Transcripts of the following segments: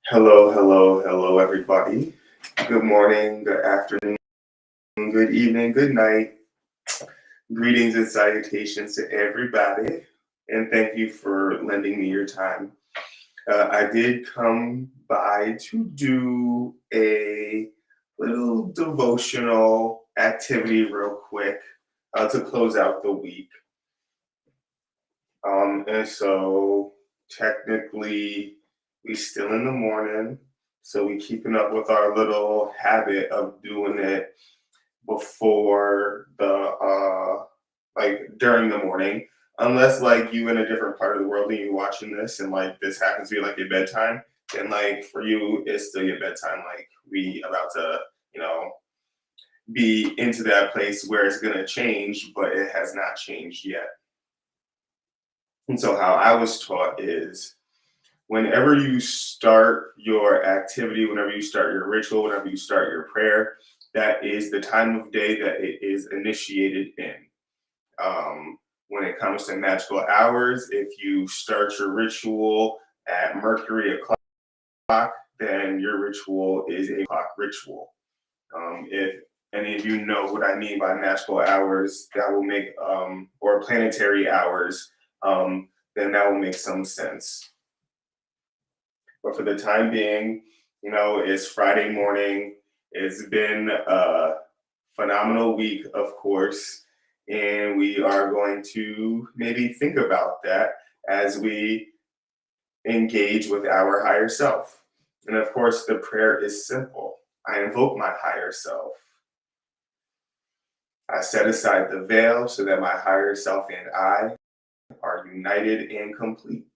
Hello, hello, hello, everybody. Good morning, good afternoon, good evening, good night. Greetings and salutations to everybody. And thank you for lending me your time. I did come by to do a little devotional activity, real quick, to close out the week. And so, technically, we still in the morning. So we keeping up with our little habit of doing it before the like during the morning. Unless like you in a different part of the world and you watching this and like this happens to be like your bedtime, then like for you it's still your bedtime. Like we about to, you know, be into that place where it's gonna change, but it has not changed yet. And so how I was taught is whenever you start your activity, whenever you start your ritual, whenever you start your prayer, that is the time of day that it is initiated in. When it comes to magical hours, if you start your ritual at Mercury o'clock, then your ritual is a clock ritual. If any of you know what I mean by magical hours, that will make, or planetary hours, then that will make some sense. But for the time being, you know, it's Friday morning. It's been a phenomenal week, of course, and we are going to maybe think about that as we engage with our higher self. And of course, the prayer is simple. I invoke my higher self. I set aside the veil so that my higher self and I are united and complete.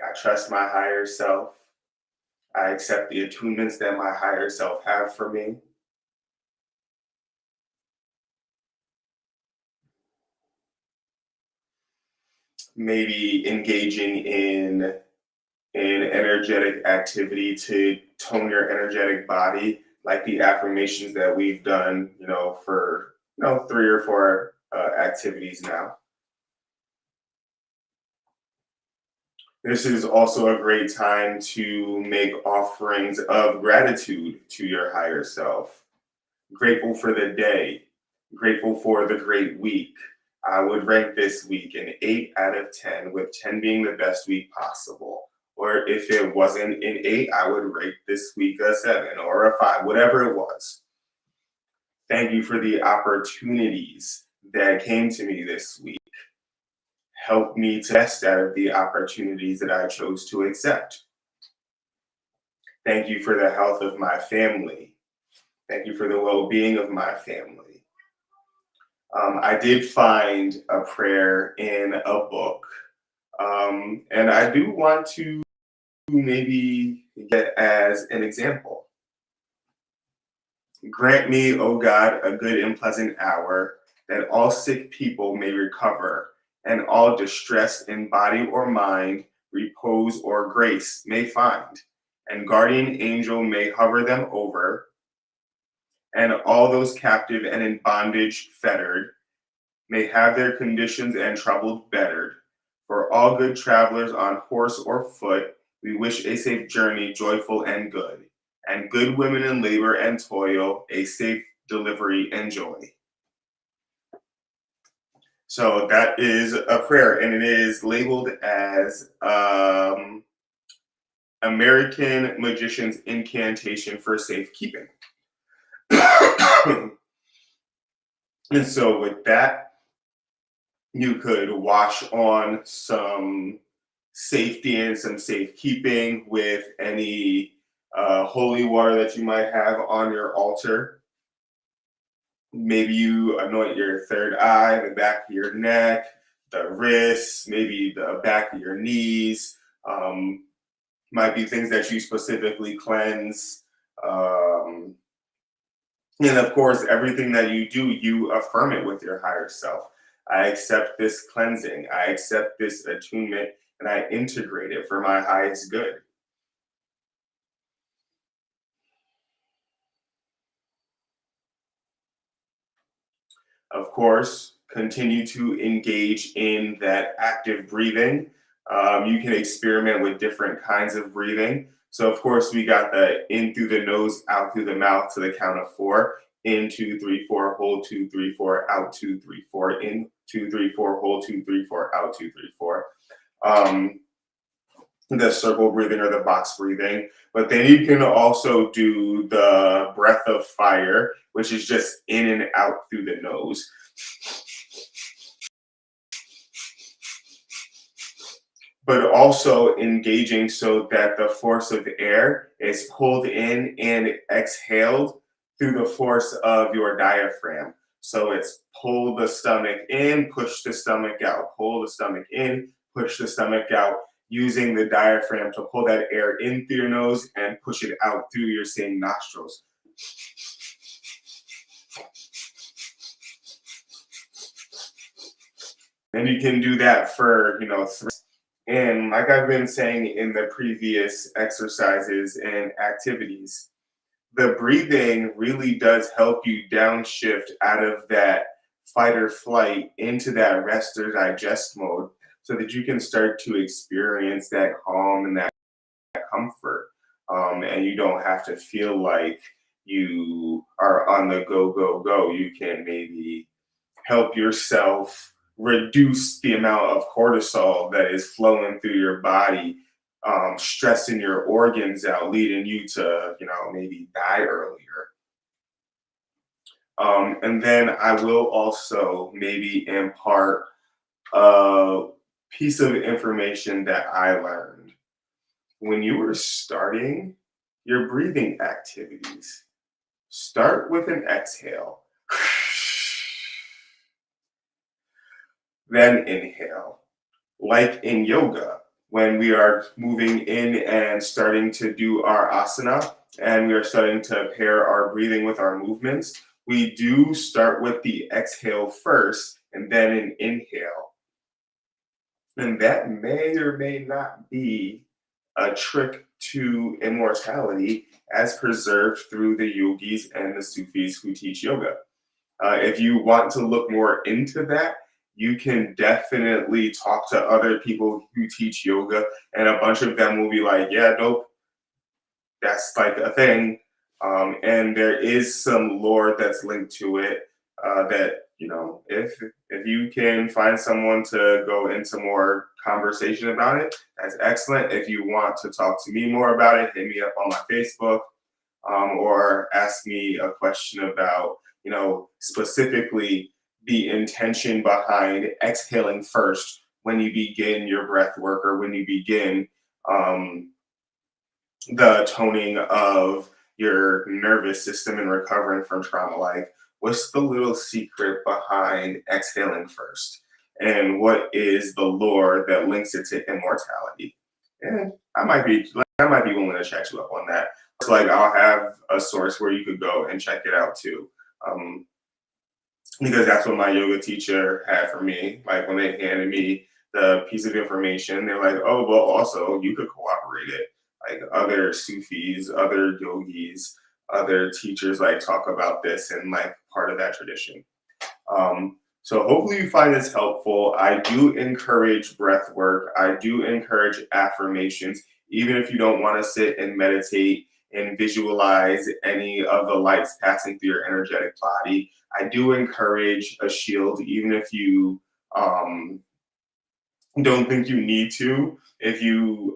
I trust my higher self. I accept the attunements that my higher self have for me. Maybe engaging in energetic activity to tone your energetic body, like the affirmations that we've done, you know, for three or four activities now. This is also a great time to make offerings of gratitude to your higher self. Grateful for the day, grateful for the great week. I would rank this week an 8 out of 10, with 10 being the best week possible. Or if it wasn't an 8, I would rate this week a 7 or a 5, whatever it was. Thank you for the opportunities that came to me this week. Help me to best out of the opportunities that I chose to accept. Thank you for the health of my family. Thank you for the well being of my family. I did find a prayer in a book, and I do want to maybe get as an example. Grant me, O God, a good and pleasant hour, that all sick people may recover, and all distressed in body or mind repose or grace may find, and guardian angel may hover them over, and all those captive and in bondage fettered may have their conditions and troubles bettered. For all good travelers on horse or foot, we wish a safe journey, joyful and good. And good women in labor and toil, a safe delivery and joy. So that is a prayer, and it is labeled as American Magician's Incantation for Safekeeping. And so with that, you could wash on some safety and some safekeeping with any holy water that you might have on your altar. Maybe you anoint your third eye, the back of your neck, the wrists, maybe the back of your knees. Might be things that you specifically cleanse. And of course, everything that you do, you affirm it with your higher self. I accept this cleansing. I accept this attunement, and I integrate it for my highest good. Of course, continue to engage in that active breathing. You can experiment with different kinds of breathing. So, of course, we got the in through the nose, out through the mouth to the count of four. In 2, 3, 4, hold 2, 3, 4, out 2, 3, 4, in 2, 3, 4, hold 2, 3, 4, out 2, 3, 4. Um, the circle breathing or the box breathing. But then you can also do the breath of fire, which is just in and out through the nose. But also engaging so that the force of air is pulled in and exhaled through the force of your diaphragm. So it's pull the stomach in, push the stomach out, pull the stomach in, push the stomach out, using the diaphragm to pull that air in through your nose and push it out through your same nostrils. And you can do that for, 3. And like I've been saying in the previous exercises and activities, the breathing really does help you downshift out of that fight or flight into that rest or digest mode so that you can start to experience that calm and that comfort. And you don't have to feel like you are on the go, go, go. You can maybe help yourself reduce the amount of cortisol that is flowing through your body, stressing your organs out, leading you to, maybe die earlier. And then I will also maybe impart a piece of information that I learned. When you were starting your breathing activities, start with an exhale. Then inhale. Like in yoga, when we are moving in and starting to do our asana, and we are starting to pair our breathing with our movements, we do start with the exhale first and then an inhale. And that may or may not be a trick to immortality as preserved through the yogis and the Sufis who teach yoga. If you want to look more into that, you can definitely talk to other people who teach yoga, and a bunch of them will be like, yeah, nope, that's like a thing. And there is some lore that's linked to it that, if you can find someone to go into more conversation about it, that's excellent. If you want to talk to me more about it, hit me up on my Facebook, or ask me a question about, specifically the intention behind exhaling first when you begin your breath work or when you begin the toning of your nervous system and recovering from trauma. Like, what's the little secret behind exhaling first? And what is the lore that links it to immortality? And I might be willing to chat you up on that. It's like I'll have a source where you could go and check it out too. Um, because that's what my yoga teacher had for me. Like when they handed me the piece of information, they're like, "Oh, well, also you could cooperate it." Like other Sufis, other yogis, other teachers like talk about this and like part of that tradition. So hopefully you find this helpful. I do encourage breath work. I do encourage affirmations, even if you don't want to sit and meditate and visualize any of the lights passing through your energetic body. I do encourage a shield, even if you don't think you need to. If you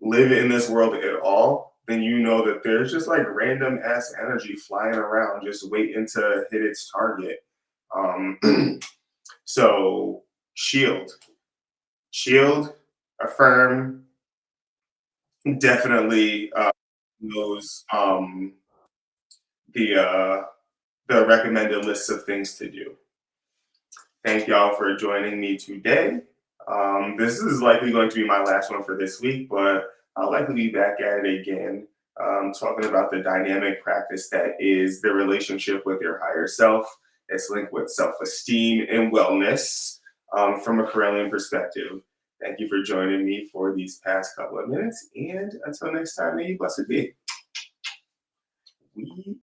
live in this world at all, then you know that there's just like random ass energy flying around, just waiting to hit its target. So shield, affirm, definitely knows the the recommended lists of things to do. Thank y'all for joining me today. This is likely going to be my last one for this week, but I'll likely be back at it again, talking about the dynamic practice that is the relationship with your higher self. It's linked with self-esteem and wellness, from a Karelian perspective. Thank you for joining me for these past couple of minutes, and until next time, may you blessed be. We